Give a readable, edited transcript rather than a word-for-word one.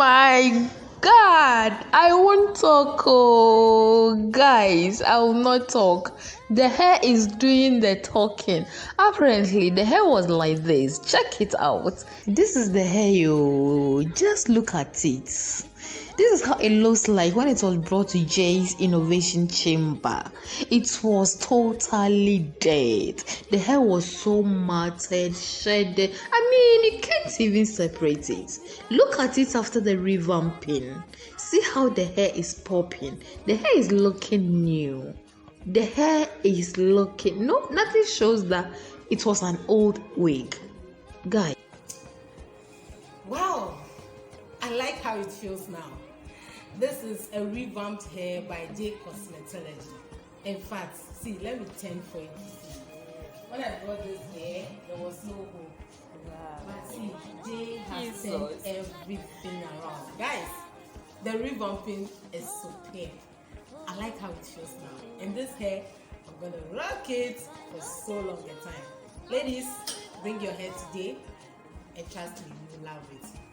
my God, I won't talk. Oh, guys, I will not talk. The hair is doing the talking. Apparently, the hair was like this. Check it out. This is the hair, you. Just look at it. This is how it looks like when it was brought to Jeys Innovation Chamber. It was totally dead. The hair was so matted, shredded. I mean, you can't even separate it. Look at it after the revamping. See how the hair is popping. The hair is looking new. The hair is looking... No, nothing shows that it was an old wig. Guys. Wow, I like how it feels now. This is a revamped hair by Jeys Cosmetology. In fact, see, let me turn for you to see. When I brought this hair, there was no hope. Wow. But see, Jay has turned everything around. Guys, the revamping is superb. I like how it feels now. And this hair, I'm gonna rock it for so long a time. Ladies, bring your hair today and trust me, you will love it.